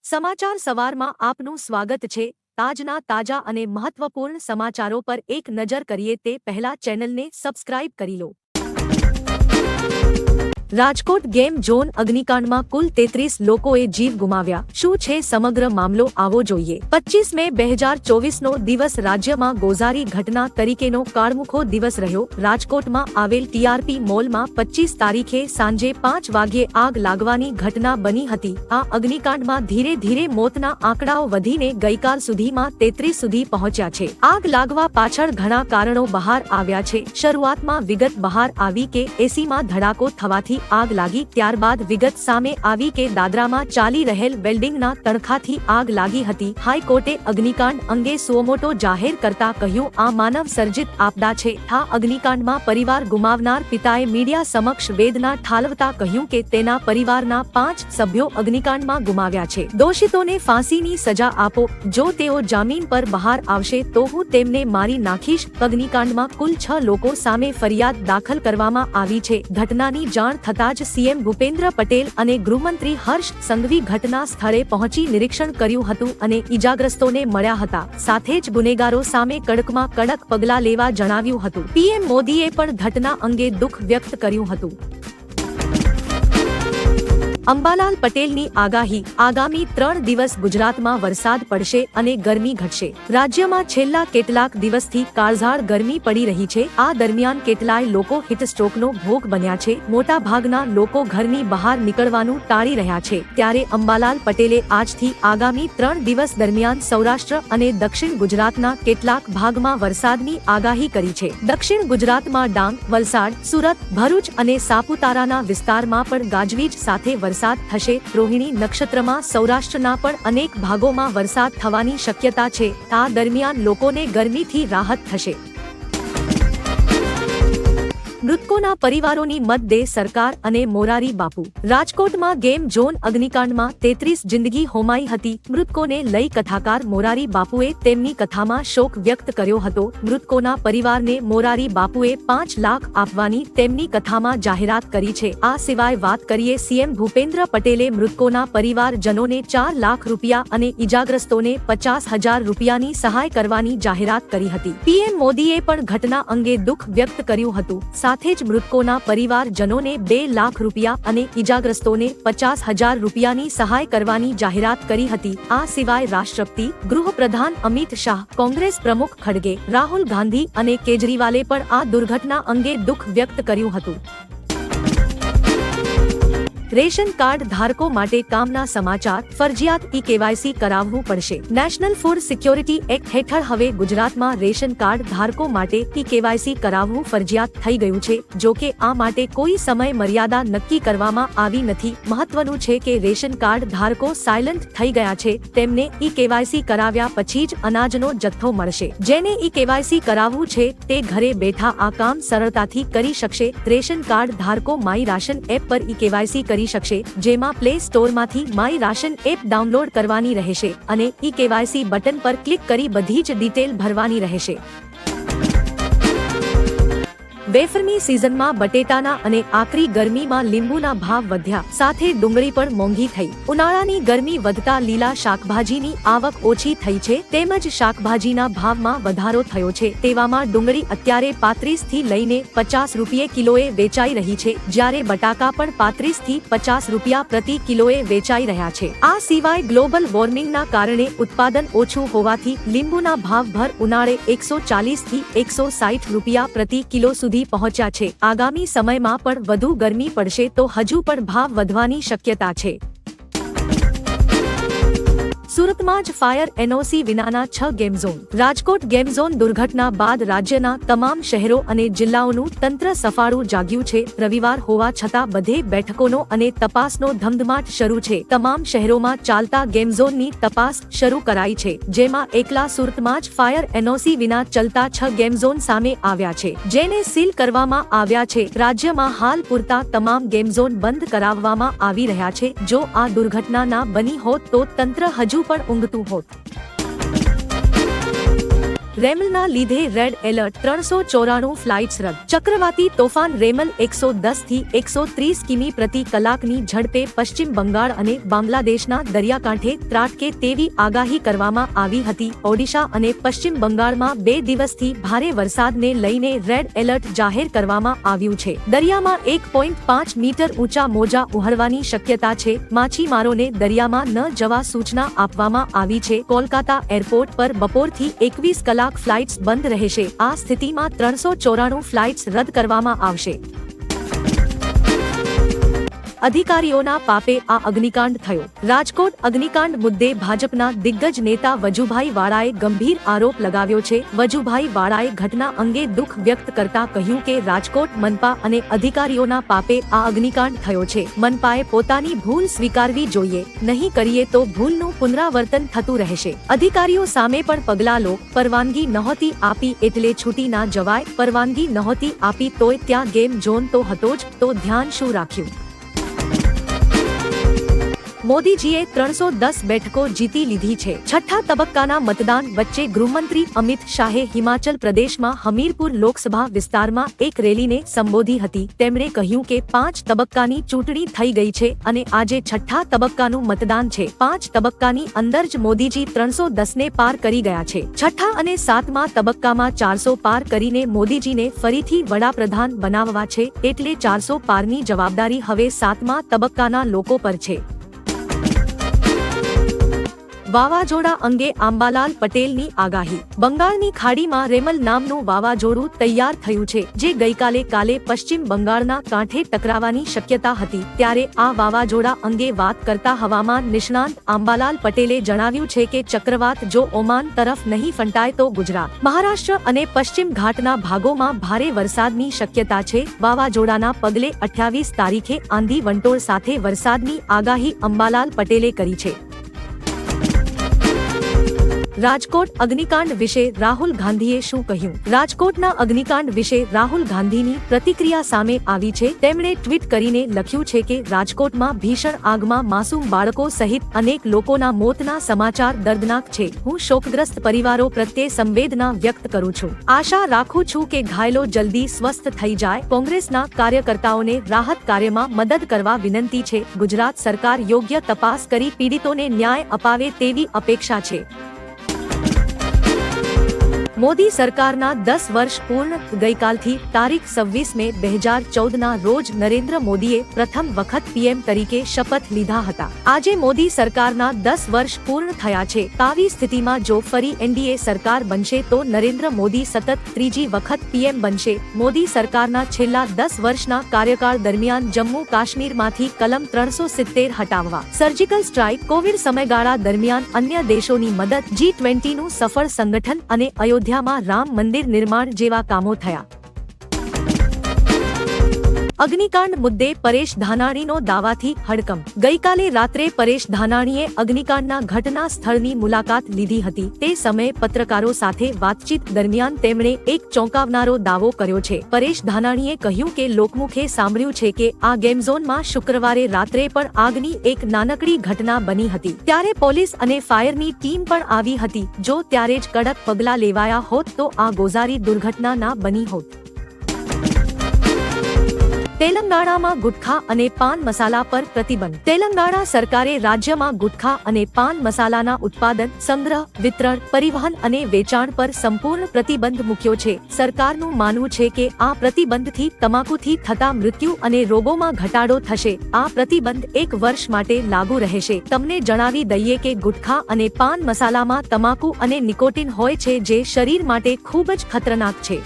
સમાચાર સવારમાં આપનું સ્વાગત છે। તાજના તાજા અને મહત્વપૂર્ણ સમાચારો પર એક નજર કરીએ તે પહેલા ચેનલને સબસ્ક્રાઇબ કરી લો। રાજકોટ ગેમ ઝોન અગ્નિકાંડમાં કુલ 33 લોકોએ જીવ ગુમાવ્યા। શું છે સમગ્ર મામલો આવો જોઈએ। 25 મે 2024નો દિવસ રાજ્યમાં ગોઝારી ઘટના તરીકેનો કાળમુખો દિવસ રહ્યો। રાજકોટમાં આવેલ ટીઆરપી મોલમાં 25 તારીખે સાંજે 5 વાગ્યે આગ લાગવાની ઘટના બની હતી। આ અગ્નિકાંડમાં ધીરે ધીરે મોતના આંકડાઓ વધીને ગઈકાલ સુધીમાં 33 સુધી પહોંચ્યા છે। આગ લાગવા પાછળ ઘણા કારણો બહાર આવ્યા છે। શરૂઆતમાં વિગત બહાર આવી કે એસીમાં ધડાકો થવાથી આગ લાગી। ત્યારબાદ વિગત સામે આવી કે દાદરામાં ચાલી રહેલ વેલ્ડિંગના તણખાથી આગ લાગી હતી। હાઈકોર્ટે અગ્નિકાંડ અંગે સુઓમોટો જાહેર કરતા કહ્યું આ માનવ સર્જિત આપદા છે। આ અગ્નિકાંડમાં પરિવાર ગુમાવનાર પિતાએ મીડિયા સમક્ષ વેદના ઠાલવતા કહ્યું કે તેના પરિવારના 5 સભ્યો અગ્નિકાંડમાં ગુમાવ્યા છે। દોષિતોને ફાંસીની સજા આપો। જો તેઓ જામીન પર બહાર આવશે તો હું તેમને મારી નાખીશ। અગ્નિકાંડમાં કુલ 6 લોકો સામે ફરિયાદ દાખલ કરવામાં આવી છે। ઘટનાની જાણ થતાં જ સીએમ ભૂપેન્દ્ર પટેલ અને ગૃહમંત્રી હર્ષ સંઘવી ઘટના સ્થળે પહોંચી નિરીક્ષણ કર્યું હતું અને ઈજાગ્રસ્તોને મળ્યા હતા। સાથે જ ગુનેગારો સામે કડકમાં કડક પગલાં લેવા જણાવ્યું હતું। પીએમ મોદીએ પણ ઘટના અંગે દુઃખ વ્યક્ત કર્યું હતું। અંબાલાલ પટેલની આગાહી આગામી 3 દિવસ ગુજરાતમાં વરસાદ પડશે અને ગરમી ઘટશે। રાજ્યમાં છેલ્લા કેટલાક દિવસથી કાળઝાળ ગરમી પડી રહી છે। આ દરમિયાન કેટલાય લોકો હીટસ્ટ્રોકનો ભોગ બન્યા છે। મોટા ભાગના લોકો ઘરની બહાર નીકળવાનું ટાળી રહ્યા છે। ત્યારે અંબાલાલ પટેલે આજથી આગામી 3 દિવસ દરમિયાન સૌરાષ્ટ્ર અને દક્ષિણ ગુજરાતના કેટલાક ભાગમાં વરસાદની આગાહી કરી છે। દક્ષિણ ગુજરાતમાં ડાંગ, વલસાડ, સુરત, ભરૂચ અને સાપુતારાના વિસ્તારમાં પણ ગાજવીજ સાથે વરસાદ થશે। રોહિણી નક્ષત્રમાં સૌરાષ્ટ્રના પણ અનેક ભાગોમાં વરસાદ થવાની શક્યતા છે। આ દરમિયાન લોકોને ગરમીથી રાહત થશે। મૃતકોના પરિવારોની મત દે સરકાર અને મોરારી બાપુ। રાજકોટમાં ગેમ ઝોન અગ્નિકાંડમાં 33 જિંદગી હોમાઈ હતી। મૃતકોને લઈ કથાકાર મોરારી બાપુએ તેમની કથામાં શોક વ્યક્ત કર્યો હતો। મૃતકોના પરિવારને મોરારી બાપુએ 5 લાખ આપવાની તેમની કથામાં જાહેરાત કરી છે। આ સિવાય વાત કરીએ સીએમ ભૂપેન્દ્ર પટેલે મૃતકોના પરિવારજનોને 4 લાખ રૂપિયા અને ઈજાગ્રસ્તોને 50,000 રૂપિયાની સહાય કરવાની જાહેરાત કરી હતી। પીએમ મોદીએ પણ ઘટના અંગે દુઃખ વ્યક્ત કર્યું હતું। સાથે જ મૃતકોના પરિવારજનોને 2 લાખ રૂપિયા અને ઈજાગ્રસ્તોને 50,000 રૂપિયાની સહાય કરવાની જાહેરાત કરી હતી। આ સિવાય રાષ્ટ્રપતિ, ગૃહપ્રધાન અમિત શાહ, કોંગ્રેસ પ્રમુખ ખડગે, રાહુલ ગાંધી અને કેજરીવાલે પણ આ દુર્ઘટના અંગે દુઃખ વ્યક્ત કર્યું હતું। રેશન કાર્ડ ધારકો માટે કામના સમાચાર। ફરજિયાત ઈ-કેવાયસી કરાવવું પડશે। નેશનલ ફૂડ સિક્યોરિટી એક્ટ હેઠળ હવે ગુજરાતમાં રેશન કાર્ડ ધારકો માટે ઈ-કેવાયસી કરાવવું ફરજિયાત થઈ ગયું છે। જો કે આ માટે કોઈ સમય મર્યાદા નક્કી કરવામાં આવી નથી। મહત્વનું છે કે રેશન કાર્ડ ધારકો સાયલન્ટ થઈ ગયા છે તેમને ઈ-કેવાયસી કરાવ્યા પછી જ અનાજનો જથ્થો મળશે। જેને ઈ-કેવાયસી કરાવવું છે તે ઘરે બેઠા આ કામ સરળતાથી કરી શકશે। રેશન કાર્ડ ધારકો માય રાશન એપ પર ઈ-કેવાયસી કરી શકશે। જેમાં પ્લે સ્ટોરમાંથી માય રાશન એપ ડાઉનલોડ કરવાની રહેશે અને ઈ-કેવાયસી બટન પર ક્લિક કરી બધી જ ડિટેલ ભરવાની રહેશે। વેફરની સિઝનમાં બટેટાના અને આકરી ગરમીમાં લીંબુના ભાવ વધ્યા। સાથે ડુંગળી પણ મોંઘી થઈ। ઉનાળાની ગરમી વધતા લીલા શાકભાજીની આવક ઓછી થઈ છે તેમજ શાકભાજીના ભાવમાં વધારો થયો છે। તેવામાં ડુંગળી અત્યારે 35 થી લઈને 50 રૂપિયે કિલોએ વેચાઈ રહી છે જ્યારે બટાકા પણ 35 થી 50 રૂપિયા પ્રતિ કિલોએ વેચાઈ રહ્યા છે। આ સિવાય ગ્લોબલ વોર્મિંગના કારણે ઉત્પાદન ઓછું હોવાથી લીંબુના ભાવ ભર ઉનાળે 140 થી 160 રૂપિયા પ્રતિ કિલો સુધી પહોંચ્યા છે। આગામી સમયમાં પણ વધુ ગરમી પડશે તો હજુ પણ ભાવ વધવાની શક્યતા છે। સુરતમાં જ ફાયર એનઓસી વિનાના 6 game zone. Rajkot game zone દુર્ઘટના બાદ રાજ્યના તમામ શહેરો અને જિલ્લાઓનું તંત્ર સફાળું જાગ્યું છે। રવિવાર હોવા છતાં બધે બેઠકોનો અને તપાસનો ધમધમાટ શરૂ છે। તમામ શહેરોમાં ચાલતા ગેમ ઝોનની તપાસ શરૂ કરાઈ છે। જેમાં એકલા સુરતમાં જ ફાયર એનઓસી વિના ચલતા 6 ગેમ ઝોન સામે આવ્યા છે જેને સીલ કરવામાં આવ્યા છે। રાજ્યમાં હાલ પૂરતા તમામ ગેમ ઝોન બંધ કરાવવામાં આવી રહ્યા છે। જો આ દુર્ઘટના ના બની હોત તો તંત્ર હજુ પણ ઊંઘતું હોત। રેમલના લીધે રેડ એલર્ટ, 394 ફ્લાઇટ્સ રદ. ચક્રવાતી તોફાન રેમલ 110 થી 130 કિમી પ્રતિ કલાકની ઝડપે પશ્ચિમ બંગાળ અને બાંગ્લાદેશના દરિયાકાંઠે ત્રાટકે તેવી આગાહી કરવામાં આવી હતી. ઓડિશા અને પશ્ચિમ બંગાળમાં 2 દિવસથી ભારે વરસાદને લઈને રેડ એલર્ટ જાહેર કરવામાં આવ્યું છે. દરિયામાં 1.5 મીટર ઊંચા મોજા ઉહળવાની શક્યતા છે. માછીમારોને દરિયામાં ન જવા સૂચના આપવામાં આવી છે. કોલકાતા એરપોર્ટ પર બપોરથી 21 કલાક ફ્લાઇટ્સ બંધ રહેશે. આ સ્થિતિમાં 394 ફ્લાઇટ્સ રદ કરવામાં આવશે. અધિકારીઓના પાપે આ અગ્નિકાંડ થયો. રાજકોટ અગ્નિકાંડ મુદ્દે ભાજપના દિગ્ગજ નેતા વજુભાઈ વાળાએ ગંભીર આરોપ લગાવ્યો છે. વજુભાઈ વાળાએ ઘટના અંગે દુઃખ વ્યક્ત કરતા કહ્યું કે રાજકોટ મનપા અને અધિકારીઓના પાપે આ અગ્નિકાંડ થયો છે. મનપાએ પોતાની ભૂલ સ્વીકારવી જોઈએ. નહીં કરીએ તો ભૂલનું પુનરાવર્તન થતું રહેશે. અધિકારીઓ સામે પણ પગલાં લો. પરવાનગી નહોતી આપી એટલે છૂટી ના જવાય. પરવાનગી નહોતી આપી તોય ત્યાં ગેમ ઝોન તો હતો જ, તો ધ્યાન શું રાખ્યું? મોદીજીએ 310 બેઠકો જીતી લીધી છે. છઠ્ઠા તબક્કાના મતદાન વચ્ચે ગૃહમંત્રી અમિત શાહે હિમાચલ પ્રદેશમાં હમીરપુર લોકસભા વિસ્તારમાં એક રેલીને સંબોધી હતી. તેમણે કહ્યું કે 5 તબક્કાની ચૂંટણી થઈ ગઈ છે અને આજે છઠ્ઠા તબક્કાનું મતદાન છે. 5 તબક્કાની અંદર જ મોદીજી 310ને પાર કરી ગયા છે. છઠ્ઠા અને 7મા તબક્કામાં 400 પાર કરીને મોદીજીને ફરીથી વડાપ્રધાન બનાવવા છે. એટલે 400 પારની જવાબદારી હવે 7મા તબક્કાના લોકો પર છે. વાવાઝોડા અંગે આંબાલાલ પટેલની આગાહી. બંગાળની ખાડીમાં રેમલ નામનું વાવાઝોડું તૈયાર થયું છે, જે ગઈકાલે પશ્ચિમ બંગાળના કાંઠે ટકરાવાની શક્યતા હતી. ત્યારે આ વાવાઝોડા અંગે વાત કરતા હવામાન નિષ્ણાંત આંબાલાલ પટેલે જણાવ્યું છે કે ચક્રવાત જો ઓમાન તરફ નહીં ફંટાય તો ગુજરાત, મહારાષ્ટ્ર અને પશ્ચિમ ઘાટના ભાગોમાં ભારે વરસાદની શક્યતા છે. વાવાઝોડાના પગલે 28 તારીખે આંધી વંટોળ સાથે વરસાદની આગાહી અંબાલાલ પટેલે કરી છે. રાજકોટ અગ્નિકાંડ વિશે રાહુલ ગાંધીએ શું કહ્યું? રાજકોટના અગ્નિકાંડ વિશે રાહુલ ગાંધીની પ્રતિક્રિયા સામે આવી છે. તેમણે ટ્વીટ કરીને લખ્યું છે કે રાજકોટમાં ભીષણ આગમાં માસૂમ બાળકો સહિત અનેક લોકોના મોતના સમાચાર દર્દનાક છે. હું શોકગ્રસ્ત પરિવારો પ્રત્યે સંવેદના વ્યક્ત કરું છું. આશા રાખું છું કે ઘાયલો જલ્દી સ્વસ્થ થઈ જાય. કોંગ્રેસના કાર્યકર્તાઓને રાહત કાર્યમાં મદદ કરવા વિનંતી છે. ગુજરાત સરકાર યોગ્ય તપાસ કરી પીડિતોને ન્યાય અપાવે તેવી અપેક્ષા છે. મોદી સરકારના 10 વર્ષ પૂર્ણ. ગઈકાલથી તારીખ 26 મે 2014ના રોજ નરેન્દ્ર મોદીએ પ્રથમ વખત પીએમ તરીકે શપથ લીધા હતા. આજે મોદી સરકારના 10 વર્ષ પૂર્ણ થયા છે. આવી સ્થિતિમાં જો ફરી એનડીએ સરકાર બનશે તો નરેન્દ્ર મોદી સતત ત્રીજી વખત પીએમ બનશે. મોદી સરકારના છેલ્લા 10 વર્ષના કાર્યકાળ દરમિયાન જમ્મુ કાશ્મીરમાંથી કલમ 370 હટાવવા, સર્જિકલ સ્ટ્રાઇક, કોવિડ સમયગાળા દરમિયાન અન્ય દેશોની મદદ, G20નું સફળ સંગઠન અને અયોધ્યામાં રામ મંદિર નિર્માણ જેવા કામો થયા. અગ્નિકાંડ મુદ્દે પરેશ ધાનાણીનો દાવાથી હડકંપ. ગઈકાલે રાત્રે પરેશ ધાનાણીએ અગ્નિકાંડના ઘટના સ્થળની મુલાકાત લીધી હતી. તે સમયે પત્રકારો સાથે વાતચીત દરમિયાન તેમણે એક ચોંકાવનારો દાવો કર્યો છે. પરેશ ધાનાણીએ કહ્યું કે લોકમુખે સાંભળ્યું છે કે આ ગેમઝોનમાં શુક્રવારે રાત્રે પણ આગની એક નાનકડી ઘટના બની હતી. ત્યારે પોલીસ અને ફાયરની ટીમ પણ આવી હતી. જો ત્યારે જ કડક પગલાં લેવાયા હોત તો આ ગોઝારી દુર્ઘટના ના બની હોત. તેલંગાણામાં ગુટખા અને પાન મસાલા પર પ્રતિબંધ. તેલંગાણા સરકારે રાજ્યમાં ગુટખા અને પાન મસાલાના ઉત્પાદન, સંગ્રહ, વિતરણ, પરિવહન અને વેચાણ પર સંપૂર્ણ પ્રતિબંધ મૂક્યો છે. સરકારનું માનવું છે કે આ પ્રતિબંધથી તમાકુથી થતા મૃત્યુ અને રોગોમાં ઘટાડો થશે. આ પ્રતિબંધ 1 વર્ષ માટે લાગુ રહેશે. તમને જણાવી દઈએ કે ગુટખા અને પાન મસાલામાં તમાકુ અને નિકોટિન હોય છે, જે શરીર માટે ખૂબ જ ખતરનાક છે.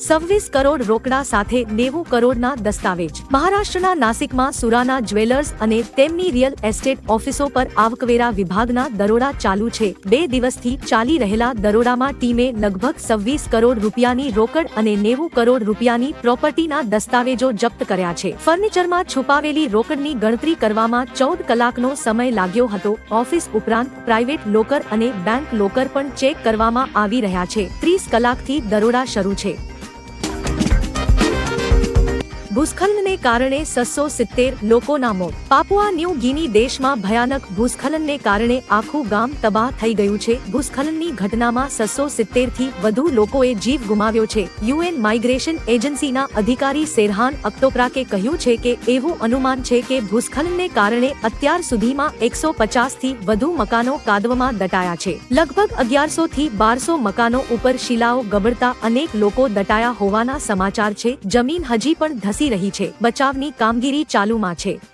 26 કરોડ રોકડા સાથે 90 કરોડના દસ્તાવેજ. મહારાષ્ટ્રના નાસિકમાં સુરાના જ્વેલર્સ અને તેમની રિયલ એસ્ટેટ ઓફિસો પર આવકવેરા વિભાગના દરોડા ચાલુ છે. 2 દિવસથી ચાલી રહેલા દરોડામાં ટીમે લગભગ 26 કરોડ રૂપિયાની રોકડ અને 90 કરોડ રૂપિયાની પ્રોપર્ટીના દસ્તાવેજો જપ્ત કર્યા છે. ફર્નિચરમાં છુપાવેલી રોકડની ગણતરી કરવામાં 14 કલાકનો સમય લાગ્યો હતો. ઓફિસ ઉપરાંત પ્રાઇવેટ લોકર અને બેંક લોકર પણ ચેક કરવામાં આવી રહ્યા છે. 30 કલાકથી દરોડા શરૂ છે. ભૂસ્ખલનને કારણે 670 લોકોના મોત. પાપુઆ ન્યૂ ગિની દેશમાં ભયાનક ભૂસ્ખલનને કારણે આખું ગામ તબાહ થઈ ગયું છે. ભૂસ્ખલનની ઘટનામાં 670 થી વધુ લોકોએ જીવ ગુમાવ્યો છે. યુએન માઇગ્રેશન એજન્સીના અધિકારી સેરહાન અક્તોપ્રાકે કહ્યું છે કે એવું અનુમાન છે કે ભૂસ્ખલનને કારણે અત્યાર સુધીમાં 150 થી વધુ મકાનો કાદવમાં દટાયા છે. લગભગ 1100 થી 1200 મકાનો ઉપર શિલાઓ ગબડતા અનેક લોકો દટાયા હોવાના સમાચાર છે. જમીન હજી પણ ધસી રહી છે. બચાવની કામગીરી ચાલુમાં છે.